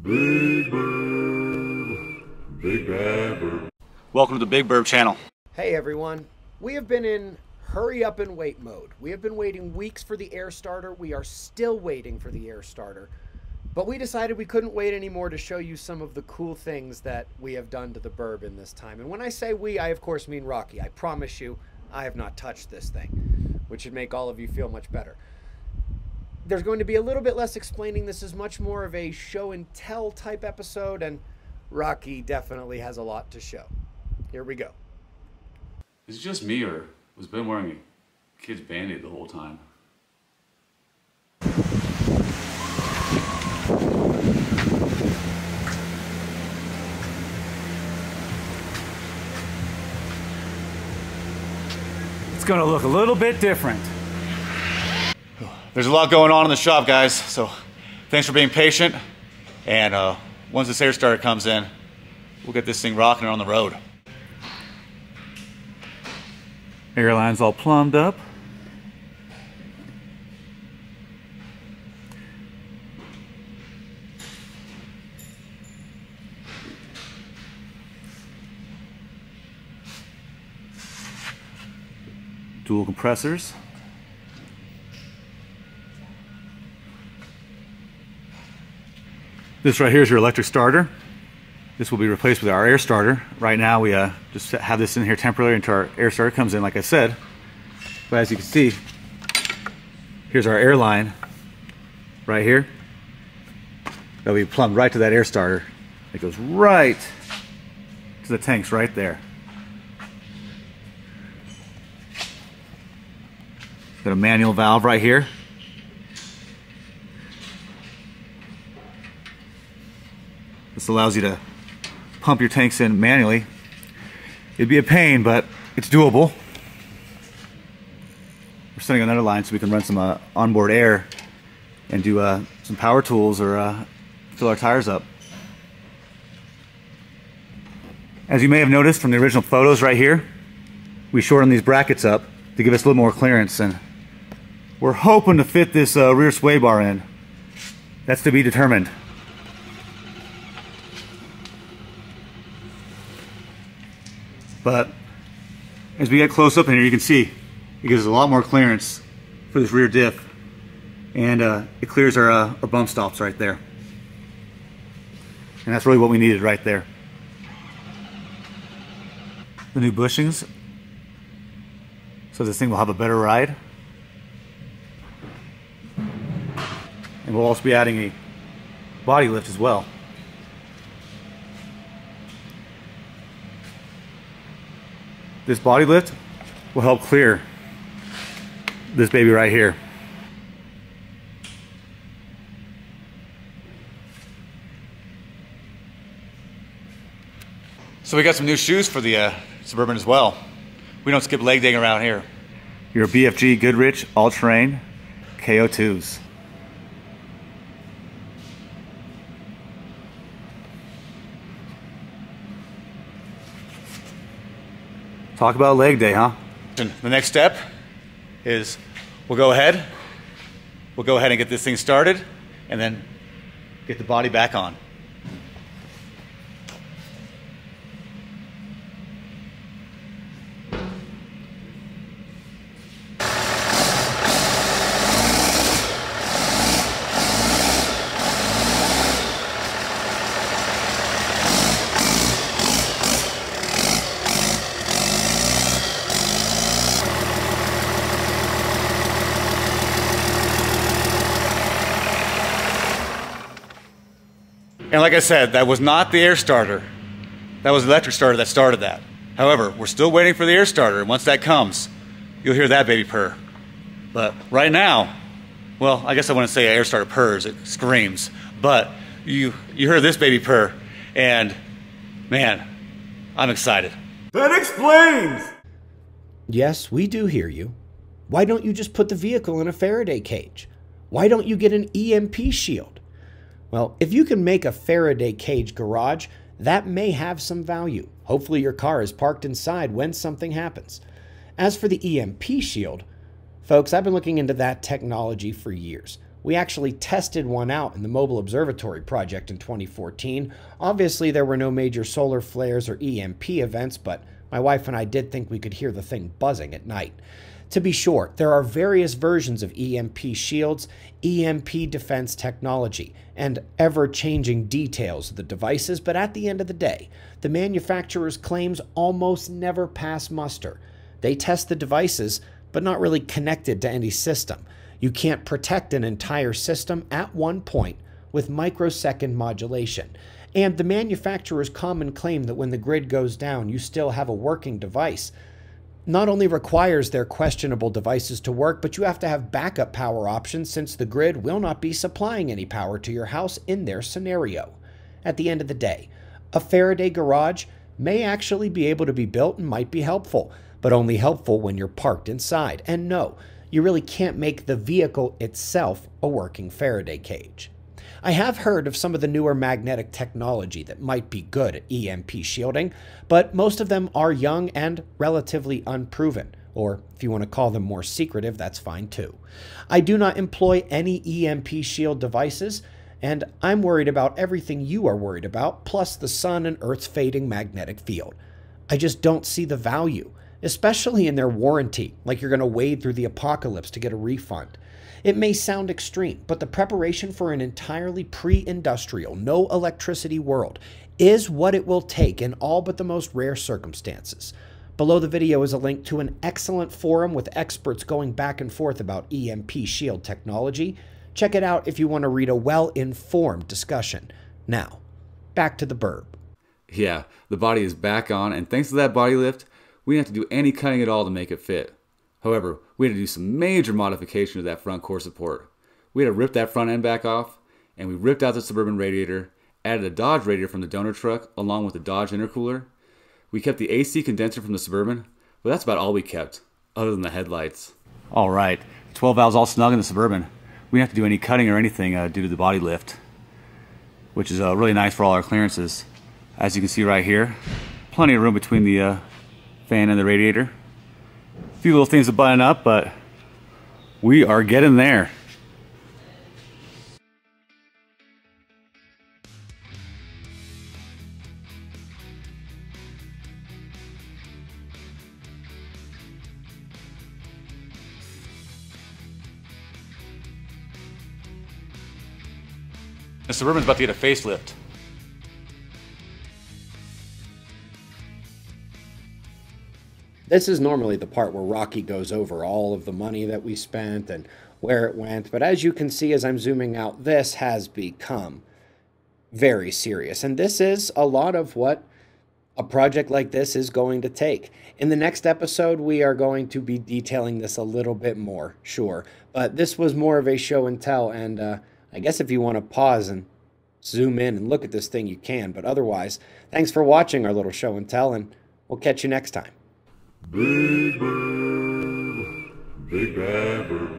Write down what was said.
Big Burb. Big Bad Burb. Welcome to the Big Burb channel. Hey everyone, we have been in hurry up and wait mode. We have been waiting weeks for the air starter. We are still waiting for the air starter. But we decided we couldn't wait anymore to show you some of the cool things that we have done to the Burb in this time. And when I say we, I of course mean Rocky. I promise you, I have not touched this thing, which should make all of you feel much better. There's going to be a little bit less explaining. This is much more of a show and tell type episode, and Rocky definitely has a lot to show. Here we go. Is it just me, or was Ben wearing a kid's band-aid the whole time? It's gonna look a little bit different. There's a lot going on in the shop, guys, so thanks for being patient. And once this air starter comes in, we'll get this thing rocking on the road. Airline's all plumbed up. Dual compressors. This right here is your electric starter. This will be replaced with our air starter. Right now we just have this in here temporarily until our air starter comes in, like I said. But as you can see, here's our air line right here. That'll be plumbed right to that air starter. It goes right to the tanks right there. Got a manual valve right here. This allows you to pump your tanks in manually. It'd be a pain, but it's doable. We're setting another line so we can run some onboard air and do some power tools or fill our tires up. As you may have noticed from the original photos right here, we shortened these brackets up to give us a little more clearance, and we're hoping to fit this rear sway bar in. That's to be determined. But as we get close up in here, you can see it gives us a lot more clearance for this rear diff, and it clears our bump stops right there. And that's really what we needed right there. The new bushings, so this thing will have a better ride. And we'll also be adding a body lift as well. This body lift will help clear this baby right here. So we got some new shoes for the Suburban as well. We don't skip leg day around here. Your BFG Goodrich All-Terrain KO2s. Talk about leg day, huh? And the next step is we'll go ahead and get this thing started and then get the body back on. And like I said, that was not the air starter. That was the electric starter that started that. However, we're still waiting for the air starter, and once that comes, you'll hear that baby purr. But right now, well, I guess I wouldn't say air starter purrs, it screams. But you heard this baby purr, and man, I'm excited. That explains! Yes, we do hear you. Why don't you just put the vehicle in a Faraday cage? Why don't you get an EMP shield? Well, if you can make a Faraday cage garage, that may have some value. Hopefully your car is parked inside when something happens. As for the EMP shield, folks, I've been looking into that technology for years. We actually tested one out in the Mobile Observatory project in 2014. Obviously, there were no major solar flares or EMP events, but my wife and I did think we could hear the thing buzzing at night. To be sure, there are various versions of EMP shields, EMP defense technology, and ever-changing details of the devices, but at the end of the day, the manufacturer's claims almost never pass muster. They test the devices, but not really connected to any system. You can't protect an entire system at one point with microsecond modulation. And the manufacturer's common claim that when the grid goes down, you still have a working device not only requires their questionable devices to work, but you have to have backup power options since the grid will not be supplying any power to your house in their scenario. At the end of the day, a Faraday garage may actually be able to be built and might be helpful, but only helpful when you're parked inside. And no, you really can't make the vehicle itself a working Faraday cage. I have heard of some of the newer magnetic technology that might be good at EMP shielding, but most of them are young and relatively unproven, or if you want to call them more secretive, that's fine too. I do not employ any EMP shield devices, and I'm worried about everything you are worried about, plus the sun and Earth's fading magnetic field. I just don't see the value, especially in their warranty, like you're going to wade through the apocalypse to get a refund. It may sound extreme, but the preparation for an entirely pre-industrial, no electricity world is what it will take in all but the most rare circumstances. Below the video is a link to an excellent forum with experts going back and forth about EMP shield technology. Check it out if you want to read a well-informed discussion. Now, back to the Burb. Yeah, the body is back on, and thanks to that body lift, we didn't have to do any cutting at all to make it fit. However, we had to do some major modification to that front core support. We had to rip that front end back off, and we ripped out the Suburban radiator, added a Dodge radiator from the donor truck along with the Dodge intercooler. We kept the AC condenser from the Suburban, but that's about all we kept, other than the headlights. All right, 12 valves all snug in the Suburban. We didn't have to do any cutting or anything due to the body lift, which is really nice for all our clearances. As you can see right here, plenty of room between the fan and the radiator. A few little things to button up, but we are getting there. The Suburban's about to get a facelift. This is normally the part where Rocky goes over all of the money that we spent and where it went, but as you can see as I'm zooming out, this has become very serious. And this is a lot of what a project like this is going to take. In the next episode, we are going to be detailing this a little bit more, sure. But this was more of a show and tell, and I guess if you want to pause and zoom in and look at this thing, you can. But otherwise, thanks for watching our little show and tell, and we'll catch you next time. Big Burb, Big Bad Burb.